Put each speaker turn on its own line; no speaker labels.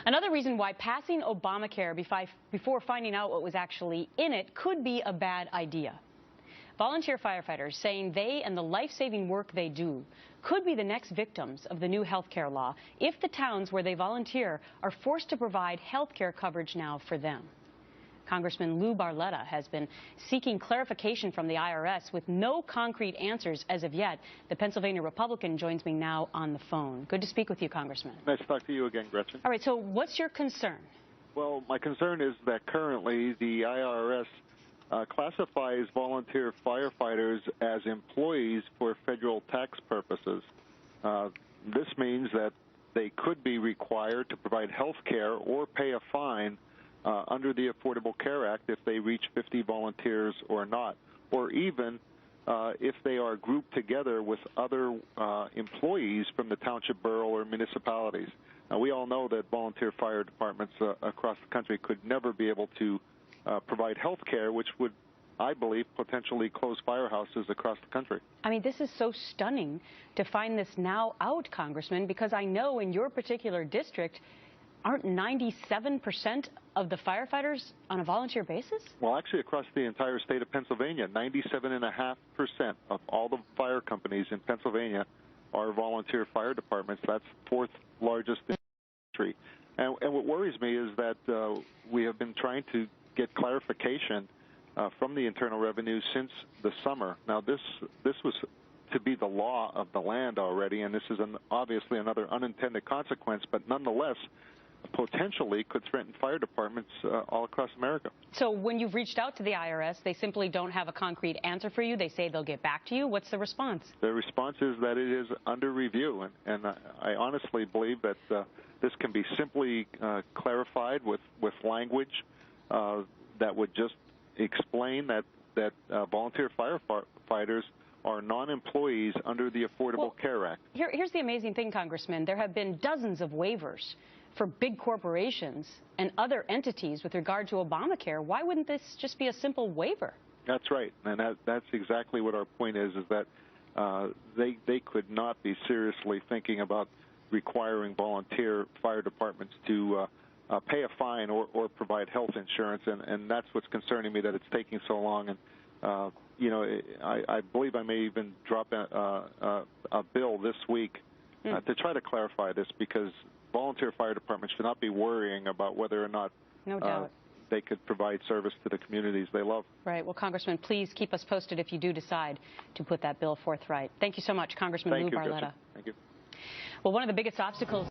Another reason why passing Obamacare before finding out what was actually in it could be a bad idea. Volunteer firefighters saying they and the life-saving work they do could be the next victims of the new health care law if the towns where they volunteer are forced to provide health care coverage now for them. Congressman Barletta has been seeking clarification from the IRS with no concrete answers as of yet. The Pennsylvania Republican joins me now on the phone. Good to speak with you, Congressman.
Nice to talk to you again, Gretchen.
All right, so what's your concern?
Well, my concern is that currently the IRS classifies volunteer firefighters as employees for federal tax purposes. This means that they could be required to provide health care or pay a fine under the Affordable Care Act if they reach 50 volunteers or not, or even if they are grouped together with other employees from the township, borough, or municipalities. Now, we all know that volunteer fire departments across the country could never be able to provide health care, which would, I believe, potentially close firehouses across the country.
I mean, this is so stunning to find this now out, Congressman, because I know in your particular district, aren't 97% of the firefighters on a volunteer basis?
Well, actually, across the entire state of Pennsylvania, 97.5% of all the fire companies in Pennsylvania are volunteer fire departments. That's fourth largest in the country. And what worries me is that we have been trying to get clarification from the Internal Revenue since the summer. Now, this was to be the law of the land already, and this is obviously another unintended consequence, but nonetheless, potentially could threaten fire departments all across America.
So when you've reached out to the IRS, they simply don't have a concrete answer for you? They say they'll get back to you? What's the response?
The response is that it is under review, and I honestly believe that this can be simply clarified with language that would just explain that volunteer firefighters are non-employees under the Affordable Care Act.
Here's the amazing thing, Congressman. There have been dozens of waivers for big corporations and other entities with regard to Obamacare. Why wouldn't this just be a simple waiver?
That's right, and that's exactly what our point is that they could not be seriously thinking about requiring volunteer fire departments to pay a fine or provide health insurance, and that's what's concerning me, that it's taking so long. And you know, I believe I may even drop a bill this week to try to clarify this, because volunteer fire departments should not be worrying about whether or not they could provide service to the communities they love.
Right. Well, Congressman, please keep us posted if you do decide to put that bill forthright. Thank you so much, Congressman Barletta.
Thank you.
Well, one of the biggest obstacles